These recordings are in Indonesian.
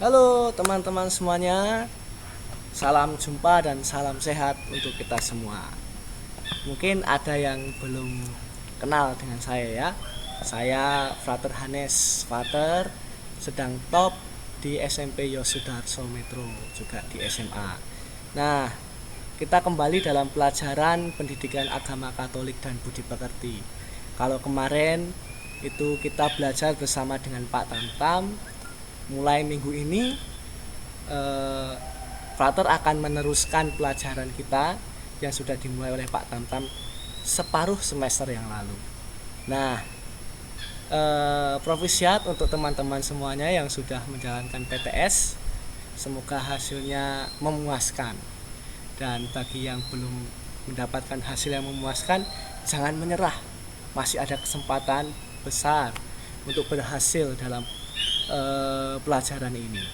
Halo teman-teman semuanya, salam jumpa dan salam sehat untuk kita semua. Mungkin ada yang belum kenal dengan saya ya. Saya Frater Hanes Frater, sedang top di SMP Yosudarso Metro, juga di SMA. Nah, kita kembali dalam pelajaran pendidikan agama Katolik dan budi pekerti. Kalau kemarin itu kita belajar bersama dengan Pak Tamtam, mulai minggu ini Frater akan meneruskan pelajaran kita yang sudah dimulai oleh Pak Tamtam separuh semester yang lalu. Nah, profisiat untuk teman-teman semuanya yang sudah menjalankan PTS. Semoga hasilnya memuaskan. Dan bagi yang belum mendapatkan hasil yang memuaskan, jangan menyerah. Masih ada kesempatan besar untuk berhasil dalam pelajaran ini.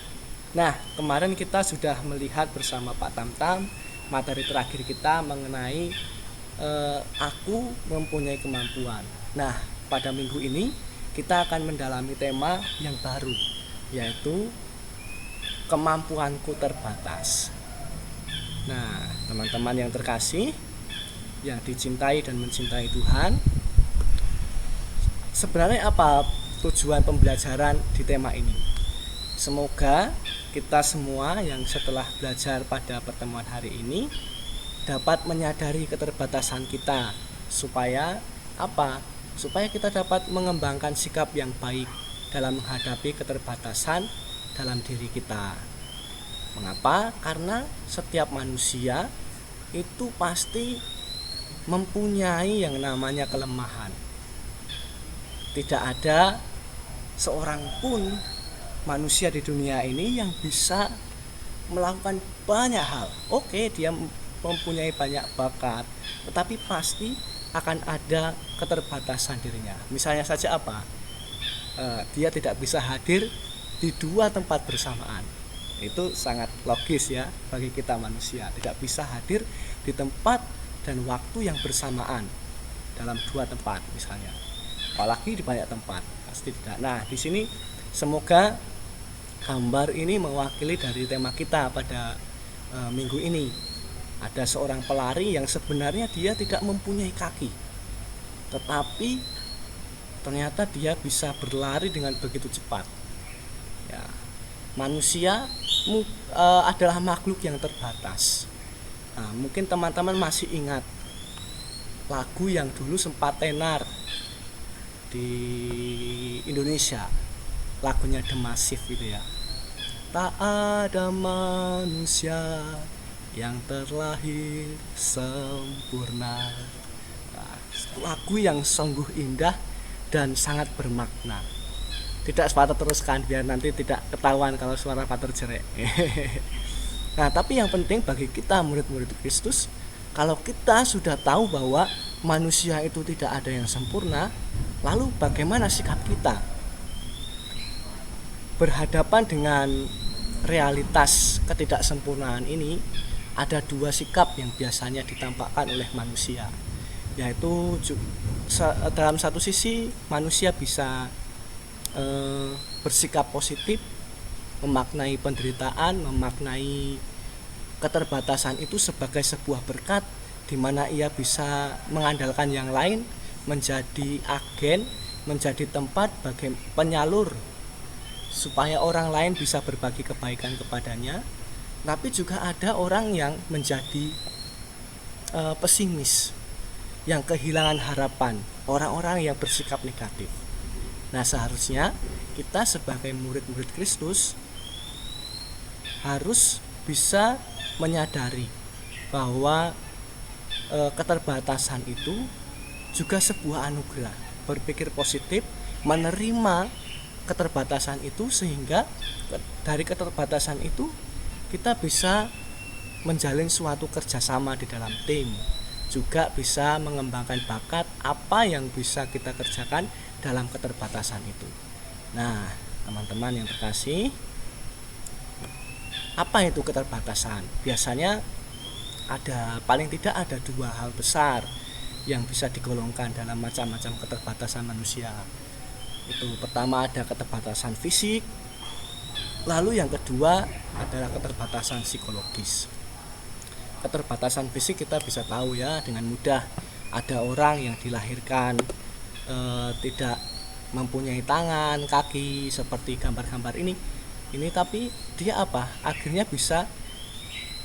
Nah, kemarin kita sudah melihat bersama Pak Tamtam materi terakhir kita mengenai aku mempunyai kemampuan. Nah, pada minggu ini kita akan mendalami tema yang baru, yaitu kemampuanku terbatas. Nah, teman-teman yang terkasih, yang dicintai dan mencintai Tuhan, sebenarnya apa tujuan pembelajaran di tema ini? Semoga kita semua yang setelah belajar pada pertemuan hari ini dapat menyadari keterbatasan kita, supaya apa? Supaya kita dapat mengembangkan sikap yang baik dalam menghadapi keterbatasan dalam diri kita. Mengapa? Karena setiap manusia itu pasti mempunyai yang namanya kelemahan. Tidak ada seorang pun manusia di dunia ini yang bisa melakukan banyak hal. Oke, dia mempunyai banyak bakat, tetapi pasti akan ada keterbatasan dirinya. Misalnya saja apa? Dia tidak bisa hadir di dua tempat bersamaan. Itu sangat logis ya bagi kita manusia. Tidak bisa hadir di tempat dan waktu yang bersamaan dalam dua tempat misalnya. Apalagi di banyak tempat, pasti tidak. Nah, di sini semoga gambar ini mewakili dari tema kita pada minggu ini. Ada seorang pelari yang sebenarnya dia tidak mempunyai kaki, tetapi ternyata dia bisa berlari dengan begitu cepat. Ya, manusia adalah makhluk yang terbatas. Nah, mungkin teman-teman masih ingat lagu yang dulu sempat tenar di Indonesia, lagunya The Massive gitu ya. Tak ada manusia yang terlahir sempurna. Nah, lagu yang sungguh indah dan sangat bermakna. Tidak Frater teruskan biar nanti tidak ketahuan kalau suara Frater jelek. Nah, tapi yang penting bagi kita murid-murid Kristus, kalau kita sudah tahu bahwa manusia itu tidak ada yang sempurna, lalu bagaimana sikap kita berhadapan dengan realitas ketidaksempurnaan ini? Ada dua sikap yang biasanya ditampakkan oleh manusia, yaitu dalam satu sisi manusia bisa bersikap positif, memaknai penderitaan, memaknai keterbatasan itu sebagai sebuah berkat, di mana ia bisa mengandalkan yang lain, menjadi agen, menjadi tempat bagi penyalur supaya orang lain bisa berbagi kebaikan kepadanya. Tapi juga ada orang yang menjadi pesimis, yang kehilangan harapan, orang-orang yang bersikap negatif. Nah, seharusnya kita sebagai murid-murid Kristus harus bisa menyadari bahwa keterbatasan itu juga sebuah anugerah. Berpikir positif, menerima keterbatasan itu, sehingga dari keterbatasan itu kita bisa menjalin suatu kerjasama di dalam tim, juga bisa mengembangkan bakat apa yang bisa kita kerjakan dalam keterbatasan itu. Nah, teman-teman yang terkasih, apa itu keterbatasan? Biasanya paling tidak ada dua hal besar yang bisa digolongkan dalam macam-macam keterbatasan manusia. Itu pertama ada keterbatasan fisik, Lalu yang kedua adalah keterbatasan psikologis. Keterbatasan fisik kita bisa tahu ya dengan mudah. Ada orang yang dilahirkan tidak mempunyai tangan, kaki seperti gambar-gambar ini tapi dia akhirnya bisa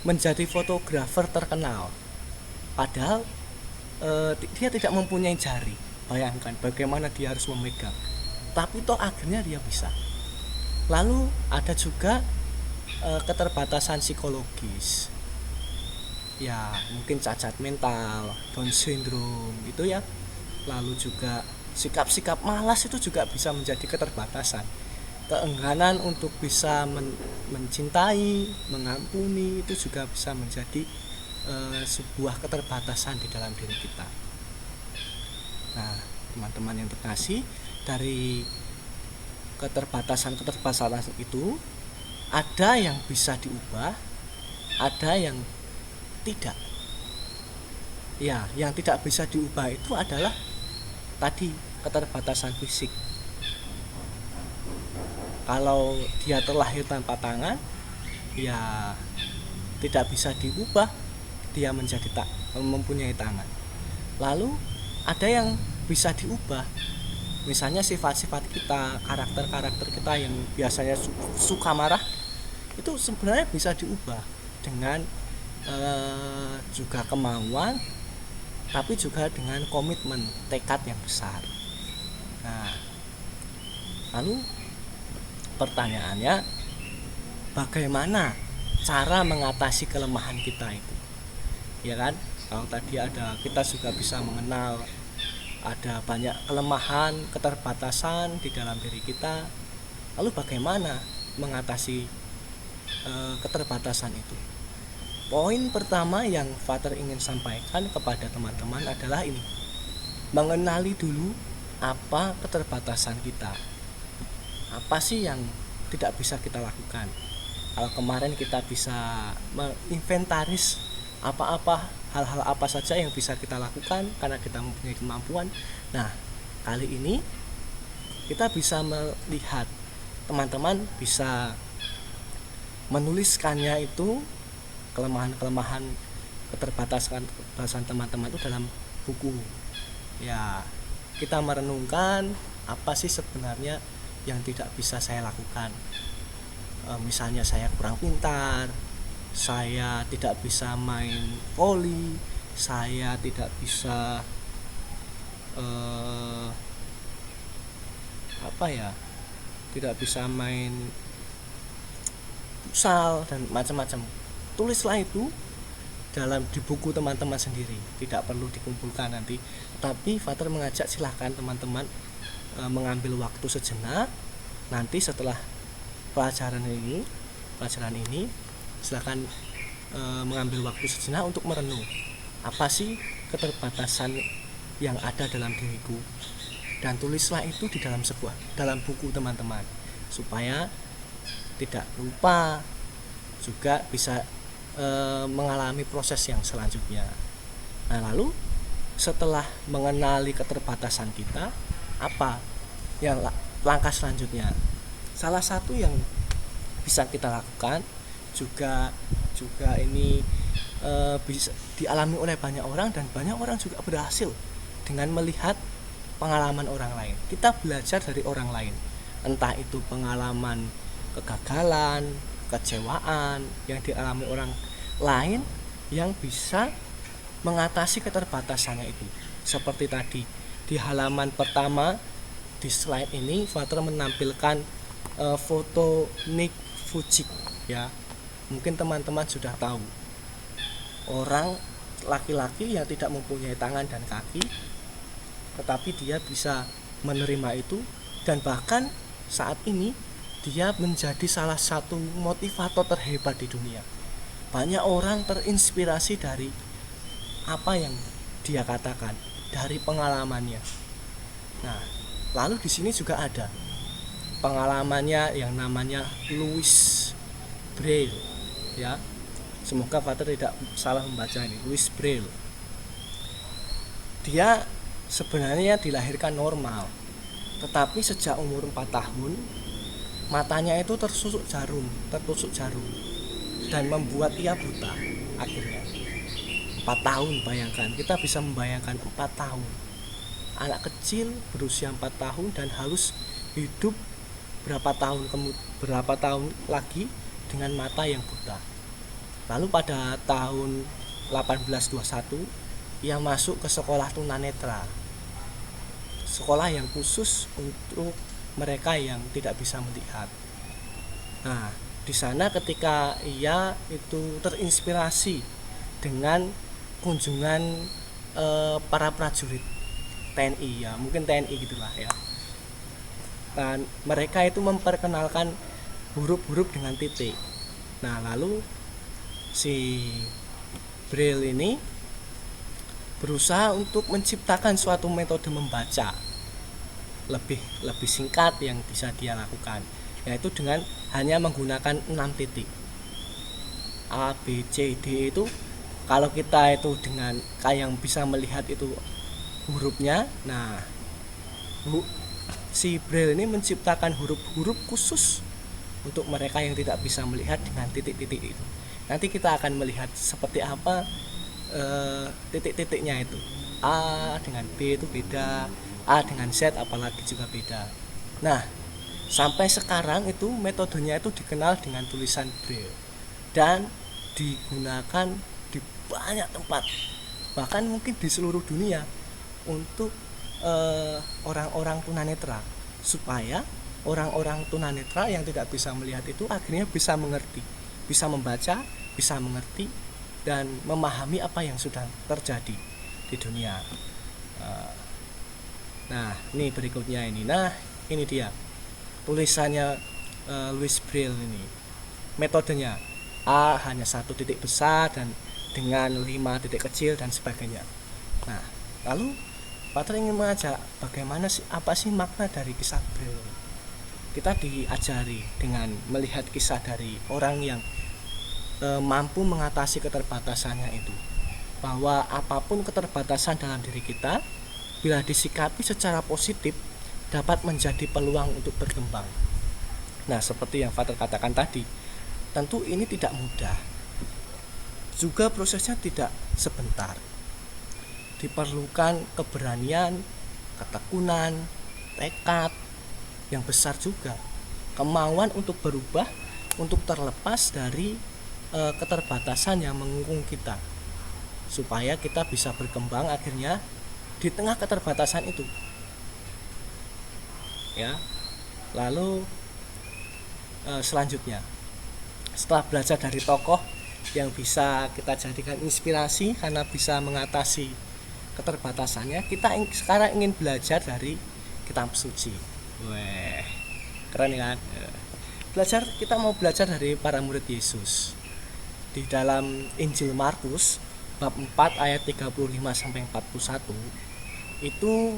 menjadi fotografer terkenal, padahal dia tidak mempunyai jari. Bayangkan bagaimana dia harus memegang, tapi toh akhirnya dia bisa. Lalu ada juga keterbatasan psikologis, ya mungkin cacat mental, Down syndrome gitu ya. Lalu juga sikap-sikap malas itu juga bisa menjadi keterbatasan. Keengganan untuk bisa mencintai, mengampuni itu juga bisa menjadi sebuah keterbatasan di dalam diri kita. Nah, teman-teman yang terkasih, dari keterbatasan itu ada yang bisa diubah, ada yang tidak. Ya, yang tidak bisa diubah itu adalah tadi keterbatasan fisik. Kalau dia terlahir tanpa tangan, ya tidak bisa diubah dia menjadi mempunyai tangan. Lalu ada yang bisa diubah, misalnya sifat-sifat kita, karakter kita yang biasanya suka marah, itu sebenarnya bisa diubah dengan juga kemauan, tapi juga dengan komitmen, tekad yang besar. Nah, lalu pertanyaannya, bagaimana cara mengatasi kelemahan kita itu? Ya kan? Kalau tadi kita juga bisa mengenal ada banyak kelemahan, keterbatasan di dalam diri kita. Lalu bagaimana mengatasi keterbatasan itu? Poin pertama yang Father ingin sampaikan kepada teman-teman adalah ini: mengenali dulu apa keterbatasan kita. Apa sih yang tidak bisa kita lakukan? Kalau kemarin kita bisa menginventaris hal-hal apa saja yang bisa kita lakukan karena kita mempunyai kemampuan. Nah, kali ini kita bisa melihat, teman-teman bisa menuliskannya itu, kelemahan-kelemahan, keterbatasan teman-teman itu dalam buku. Ya, kita merenungkan apa sih sebenarnya yang tidak bisa saya lakukan. Misalnya saya kurang pintar, saya tidak bisa main voli, saya tidak bisa tidak bisa main futsal dan macam-macam. Tulislah itu di buku teman-teman sendiri, tidak perlu dikumpulkan nanti. Tapi Father mengajak silahkan teman-teman mengambil waktu sejenak nanti setelah pelajaran ini silakan mengambil waktu sejenak untuk merenung, apa sih keterbatasan yang ada dalam diriku, dan tulislah itu di dalam buku teman-teman, supaya tidak lupa, juga bisa mengalami proses yang selanjutnya. Nah, lalu setelah mengenali keterbatasan kita, apa yang langkah selanjutnya? Salah satu yang bisa kita lakukan juga ini bisa dialami oleh banyak orang, dan banyak orang juga berhasil dengan melihat pengalaman orang lain. Kita belajar dari orang lain, entah itu pengalaman kegagalan, kekecewaan yang dialami orang lain yang bisa mengatasi keterbatasannya itu. Seperti tadi di halaman pertama di slide ini, Father menampilkan foto Nick Vujicic ya. Mungkin teman-teman sudah tahu, orang laki-laki yang tidak mempunyai tangan dan kaki, tetapi dia bisa menerima itu, dan bahkan saat ini dia menjadi salah satu motivator terhebat di dunia. Banyak orang terinspirasi dari apa yang dia katakan, dari pengalamannya. Nah, lalu di sini juga ada pengalamannya yang namanya Louis Braille ya. Semoga Father tidak salah membaca ini. Louis Braille. Dia sebenarnya dilahirkan normal, tetapi sejak umur 4 tahun matanya itu tertusuk jarum dan membuat ia buta akhirnya. 4 tahun, bayangkan, kita bisa membayangkan 4 tahun anak kecil berusia 4 tahun dan harus hidup berapa tahun lagi dengan mata yang buta. Lalu pada tahun 1821 ia masuk ke sekolah tunanetra, sekolah yang khusus untuk mereka yang tidak bisa melihat. Nah, di sana ketika ia itu terinspirasi dengan kunjungan para prajurit TNI, ya mungkin TNI gitulah ya, dan mereka itu memperkenalkan huruf-huruf dengan titik. Nah, lalu si Braille ini berusaha untuk menciptakan suatu metode membaca lebih singkat yang bisa dia lakukan, yaitu dengan hanya menggunakan 6 titik. A, B, C, D itu kalau kita itu dengan kayak yang bisa melihat itu hurufnya. Nah, si Braille ini menciptakan huruf-huruf khusus untuk mereka yang tidak bisa melihat dengan titik-titik itu. Nanti kita akan melihat seperti apa titik-titiknya itu. A dengan B itu beda, A dengan Z apalagi juga beda. Nah, sampai sekarang itu metodenya itu dikenal dengan tulisan Braille dan digunakan di banyak tempat, bahkan mungkin di seluruh dunia untuk orang-orang tunanetra, supaya orang-orang tunanetra yang tidak bisa melihat itu akhirnya bisa mengerti, bisa membaca, bisa mengerti dan memahami apa yang sudah terjadi di dunia. Nah, ini berikutnya ini. Nah, ini dia tulisannya Louis Braille ini. Metodenya A hanya 1 titik besar dan dengan 5 titik kecil dan sebagainya. Nah, lalu Pater ingin mengajak bagaimana sih, apa sih makna dari kisah Braille. Kita diajari dengan melihat kisah dari orang yang mampu mengatasi keterbatasannya itu, bahwa apapun keterbatasan dalam diri kita, bila disikapi secara positif dapat menjadi peluang untuk berkembang. Nah, seperti yang Pater katakan tadi, tentu ini tidak mudah, juga prosesnya tidak sebentar. Diperlukan keberanian, ketekunan, tekad yang besar juga, kemauan untuk berubah, untuk terlepas dari keterbatasan yang mengungkung kita, supaya kita bisa berkembang akhirnya di tengah keterbatasan itu. Ya, lalu selanjutnya, setelah belajar dari tokoh yang bisa kita jadikan inspirasi karena bisa mengatasi keterbatasannya, kita sekarang ingin belajar dari kitab suci. Weh, keren kan? Kita mau belajar dari para murid Yesus. Di dalam Injil Markus bab 4 ayat 35 sampai 41 itu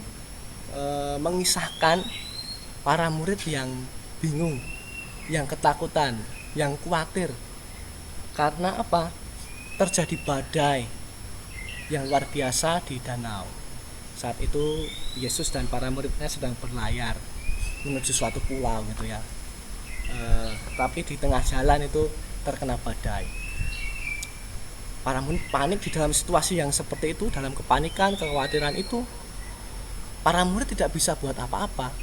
mengisahkan para murid yang bingung, yang ketakutan, yang khawatir. Karena apa? Terjadi badai yang luar biasa di danau. Saat itu Yesus dan para muridnya sedang berlayar menuju suatu pulau gitu ya. Tapi di tengah jalan itu terkena badai. Para murid panik di dalam situasi yang seperti itu, dalam kepanikan, kekhawatiran itu. Para murid tidak bisa buat apa-apa.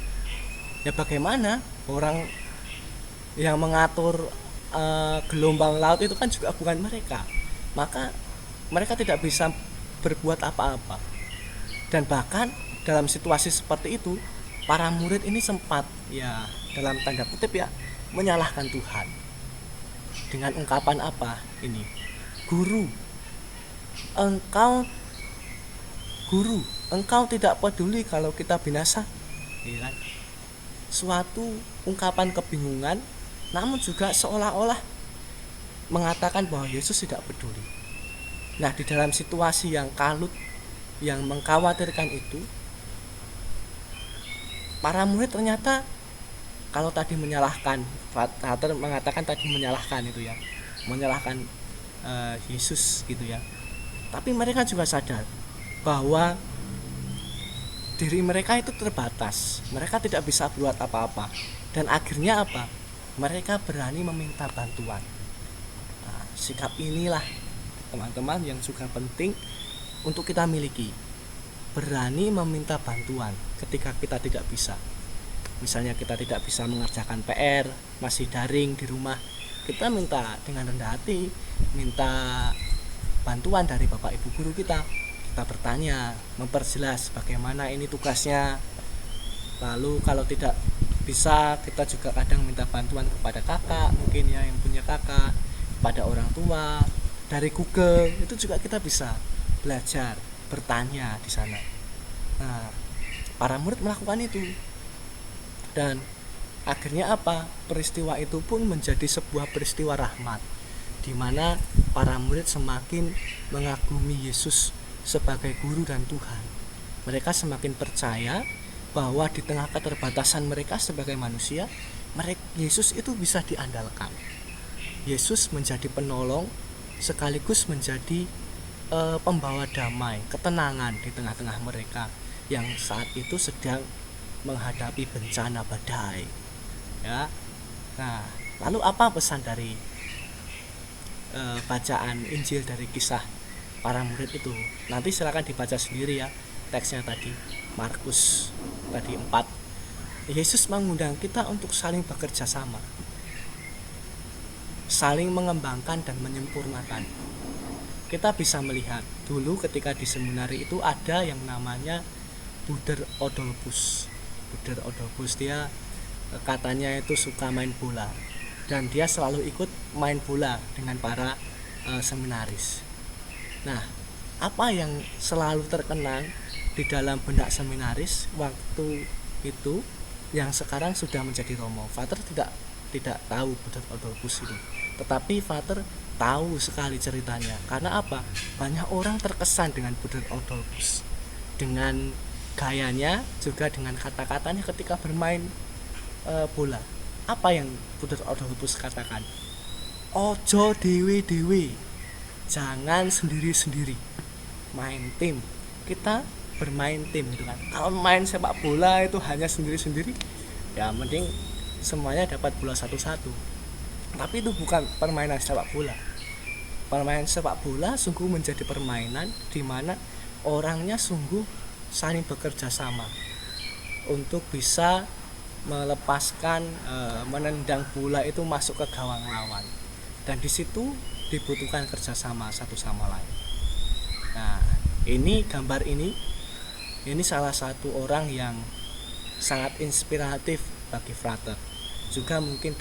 Ya bagaimana orang yang mengatur gelombang laut itu kan juga bukan mereka. Maka mereka tidak bisa berbuat apa-apa. Dan bahkan dalam situasi seperti itu, para murid ini sempat, ya dalam tanda kutip ya, menyalahkan Tuhan. Dengan ungkapan apa ini? Guru, engkau tidak peduli kalau kita binasa. Ya kan? Suatu ungkapan kebingungan, namun juga seolah-olah mengatakan bahwa Yesus tidak peduli. Nah, di dalam situasi yang kalut, yang mengkhawatirkan itu, para murid ternyata kalau tadi menyalahkan, Pater mengatakan tadi menyalahkan itu ya, menyalahkan Yesus gitu ya. Tapi mereka juga sadar bahwa diri mereka itu terbatas, mereka tidak bisa buat apa-apa, dan akhirnya apa? Mereka berani meminta bantuan. Nah, sikap inilah teman-teman yang juga penting untuk kita miliki, berani meminta bantuan ketika kita tidak bisa. Misalnya kita tidak bisa mengerjakan PR, masih daring di rumah, kita minta dengan rendah hati, minta bantuan dari Bapak Ibu guru kita bertanya, memperjelas bagaimana ini tugasnya. Lalu kalau tidak bisa, kita juga kadang minta bantuan kepada kakak, mungkin ya yang punya kakak, pada orang tua, dari Google, itu juga kita bisa belajar, bertanya di sana. Nah, para murid melakukan itu, dan akhirnya apa? Peristiwa itu pun menjadi sebuah peristiwa rahmat, di mana para murid semakin mengagumi Yesus sebagai guru dan Tuhan. Mereka semakin percaya bahwa di tengah keterbatasan mereka sebagai manusia, Yesus itu bisa diandalkan. Yesus menjadi penolong sekaligus menjadi pembawa damai, ketenangan di tengah-tengah mereka yang saat itu sedang menghadapi bencana badai. Ya. Nah, lalu apa pesan dari bacaan Injil dari kisah para murid itu? Nanti silakan dibaca sendiri ya teksnya tadi, Markus tadi 4. Yesus mengundang kita untuk saling bekerja sama, saling mengembangkan dan menyempurnakan. Kita bisa melihat dulu ketika di seminari itu ada yang namanya Bruder Adolphus. Bruder Adolphus dia katanya itu suka main bola, dan dia selalu ikut main bola dengan para seminaris. Nah, apa yang selalu terkenang di dalam benak seminaris waktu itu yang sekarang sudah menjadi Romo? Vater tidak tahu Bruder Adolphus itu, tetapi Vater tahu sekali ceritanya. Karena apa? Banyak orang terkesan dengan Bruder Adolphus, dengan gayanya, juga dengan kata-katanya ketika bermain bola. Apa yang Bruder Adolphus katakan? Ojo dewe-dewe, jangan sendiri-sendiri, main tim. Kita bermain tim gitu kan. Kalau main sepak bola itu hanya sendiri-sendiri, ya mending semuanya dapat bola satu-satu. Tapi itu bukan permainan sepak bola. Permainan sepak bola sungguh menjadi permainan di mana orangnya sungguh saling bekerja sama untuk bisa melepaskan, menendang bola itu masuk ke gawang lawan, dan di situ dibutuhkan kerjasama satu sama lain. Nah, ini gambar ini salah satu orang yang sangat inspiratif bagi Frater, juga mungkin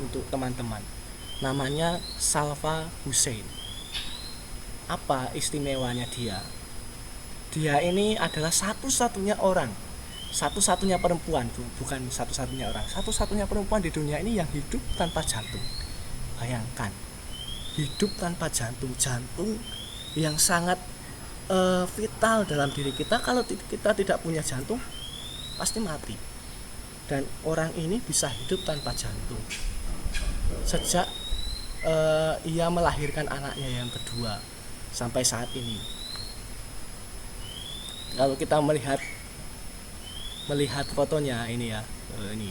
untuk teman-teman. Namanya Salva Hussein. Apa istimewanya dia? Dia ini adalah satu-satunya perempuan, bukan satu-satunya orang, satu-satunya perempuan di dunia ini yang hidup tanpa jantung. Bayangkan, hidup tanpa jantung yang sangat vital dalam diri kita. Kalau kita tidak punya jantung, pasti mati. Dan orang ini bisa hidup tanpa jantung sejak ia melahirkan anaknya yang kedua sampai saat ini. Kalau kita melihat fotonya ini ya, ini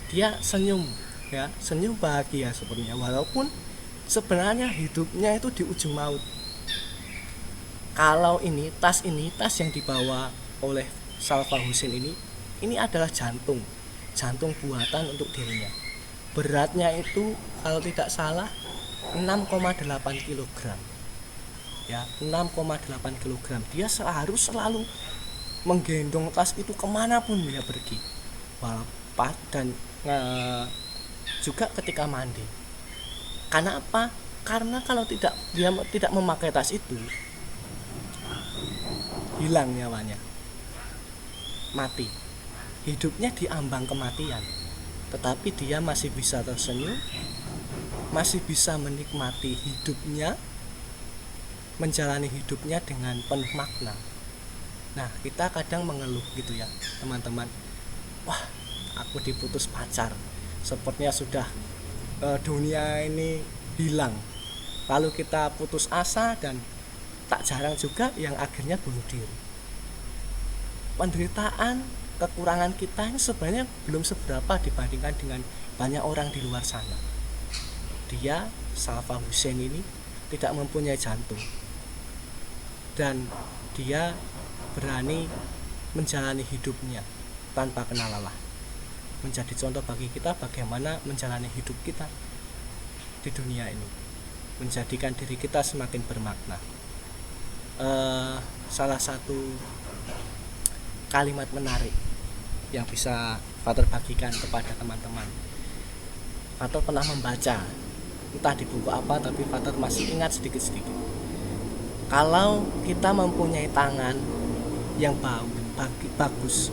dia senyum ya, senyum bahagia sepertinya, walaupun sebenarnya hidupnya itu di ujung maut. Kalau tas yang dibawa oleh Salva Hussein ini adalah jantung buatan untuk dirinya. Beratnya itu kalau tidak salah 6,8 kg. Ya, 6,8 kg. Dia harus selalu menggendong tas itu kemanapun dia pergi. Dan juga ketika mandi. Karena apa? Karena kalau dia tidak memakai tas itu, hilang nyawanya, mati, hidupnya diambang kematian. Tetapi dia masih bisa tersenyum, masih bisa menikmati hidupnya, menjalani hidupnya dengan penuh makna. Nah, kita kadang mengeluh gitu ya teman-teman, wah aku diputus pacar, sepertinya sudah dunia ini hilang. Lalu kita putus asa, dan tak jarang juga yang akhirnya bunuh diri. penderitaan, kekurangan kita ini sebenarnya belum seberapa dibandingkan dengan banyak orang di luar sana. Dia, Salva Hussein ini, tidak mempunyai jantung, dan dia berani menjalani hidupnya tanpa kenal lelah. Menjadi contoh bagi kita bagaimana menjalani hidup kita di dunia ini, menjadikan diri kita semakin bermakna. Salah satu kalimat menarik yang bisa Father bagikan kepada teman-teman. Father pernah membaca, entah di buku apa, tapi Father masih ingat sedikit-sedikit. Kalau kita mempunyai tangan yang bagus,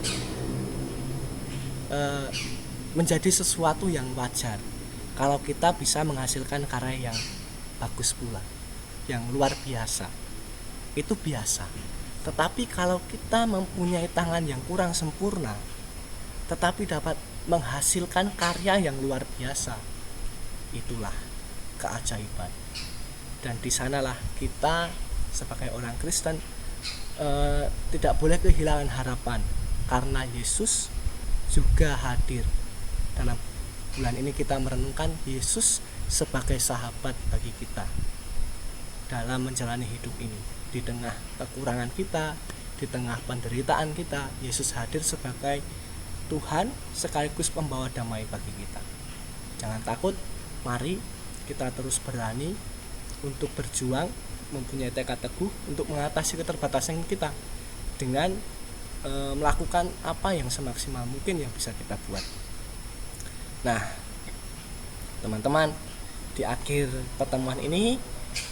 menjadi sesuatu yang wajar kalau kita bisa menghasilkan karya yang bagus pula, yang luar biasa. Itu biasa. Tetapi kalau kita mempunyai tangan yang kurang sempurna, tetapi dapat menghasilkan karya yang luar biasa, itulah keajaiban. Dan di sanalah kita sebagai orang Kristen tidak boleh kehilangan harapan, karena Yesus juga hadir. Dalam bulan ini kita merenungkan Yesus sebagai sahabat bagi kita dalam menjalani hidup ini. Di tengah kekurangan kita, di tengah penderitaan kita, Yesus hadir sebagai Tuhan sekaligus pembawa damai bagi kita. Jangan takut, mari kita terus berani untuk berjuang, mempunyai tekad teguh untuk mengatasi keterbatasan kita dengan melakukan apa yang semaksimal mungkin yang bisa kita buat. Nah, teman-teman, di akhir pertemuan ini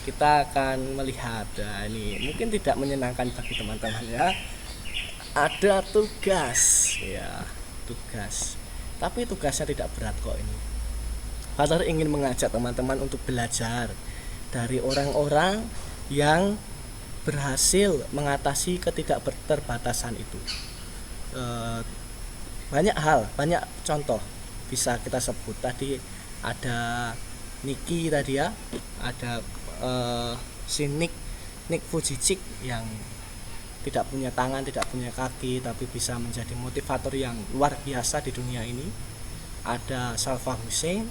kita akan melihat, ini mungkin tidak menyenangkan bagi teman-teman ya, ada tugas ya, tapi tugasnya tidak berat kok. Ini Father ingin mengajak teman-teman untuk belajar dari orang-orang yang berhasil mengatasi ketidakterbatasan itu. Banyak hal, banyak contoh bisa kita sebut. Tadi ada Niki tadi ya, ada si Nick Vujicic yang tidak punya tangan, tidak punya kaki, tapi bisa menjadi motivator yang luar biasa di dunia ini. Ada Salva Hussein,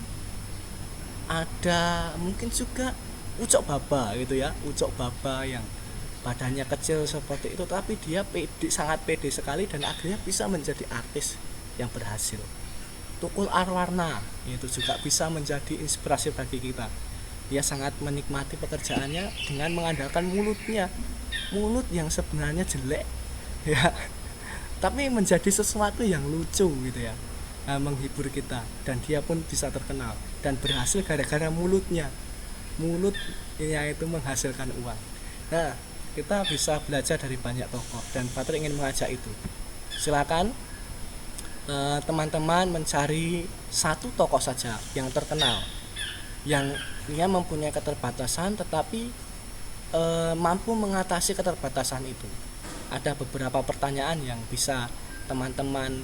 ada mungkin juga Ucok Baba gitu ya, Ucok Baba yang badannya kecil seperti itu, tapi dia sangat pede sekali dan akhirnya bisa menjadi artis yang berhasil. Tukul Arwarna itu juga bisa menjadi inspirasi bagi kita. Dia sangat menikmati pekerjaannya dengan mengandalkan mulutnya, mulut yang sebenarnya jelek ya, tapi menjadi sesuatu yang lucu gitu ya, menghibur kita, dan dia pun bisa terkenal dan berhasil gara-gara mulutnya itu menghasilkan uang. Nah, kita bisa belajar dari banyak tokoh, dan Patrick ingin mengajak itu. Silakan teman-teman mencari satu tokoh saja yang terkenal, yang dia mempunyai keterbatasan tetapi mampu mengatasi keterbatasan itu. Ada beberapa pertanyaan yang bisa teman-teman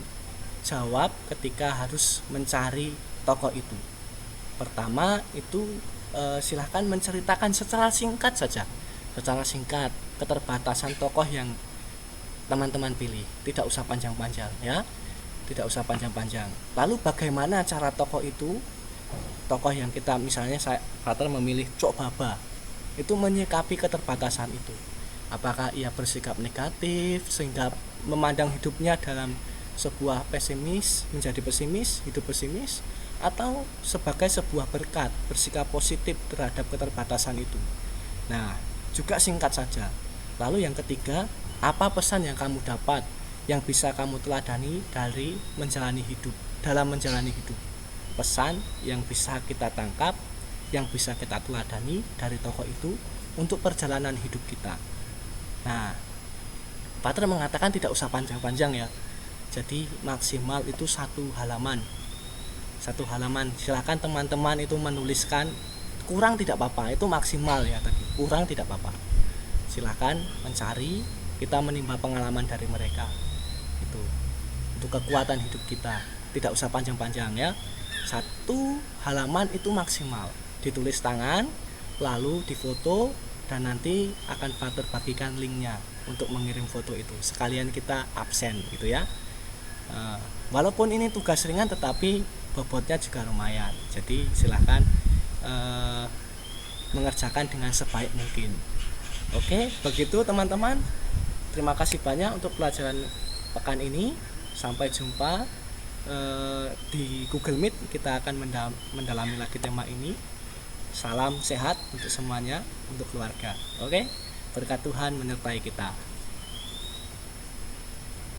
jawab ketika harus mencari tokoh itu. Pertama itu silahkan menceritakan secara singkat saja, keterbatasan tokoh yang teman-teman pilih. Tidak usah panjang-panjang ya, tidak usah panjang-panjang. Lalu bagaimana cara tokoh itu, tokoh yang kita misalnya Pater memilih Cok Baba, itu menyikapi keterbatasan itu. Apakah ia bersikap negatif sehingga memandang hidupnya dalam sebuah pesimis, menjadi pesimis, hidup pesimis, atau sebagai sebuah berkat, bersikap positif terhadap keterbatasan itu. Nah, juga singkat saja. Lalu yang ketiga, apa pesan yang kamu dapat yang bisa kamu teladani dari dalam menjalani hidup? Pesan yang bisa kita tangkap, yang bisa kita teladani dari tokoh itu untuk perjalanan hidup kita. Nah, Pater mengatakan tidak usah panjang-panjang ya. Jadi maksimal itu satu halaman. Silakan teman-teman itu menuliskan, kurang tidak apa-apa, itu maksimal ya tadi. Kurang tidak apa-apa. Silakan mencari, kita menimba pengalaman dari mereka. Itu untuk kekuatan hidup kita. Tidak usah panjang-panjang ya. Satu halaman itu maksimal. Ditulis tangan, lalu difoto, dan nanti akan Fatur bagikan linknya untuk mengirim foto itu. Sekalian kita absen gitu ya. Walaupun ini tugas ringan tetapi bobotnya juga lumayan. Jadi silahkan mengerjakan dengan sebaik mungkin. Oke, begitu teman-teman. Terima kasih banyak untuk pelajaran pekan ini. Sampai jumpa di Google Meet. Kita akan mendalami lagi tema ini. Salam sehat untuk semuanya, untuk keluarga. Oke, berkat Tuhan menyertai kita.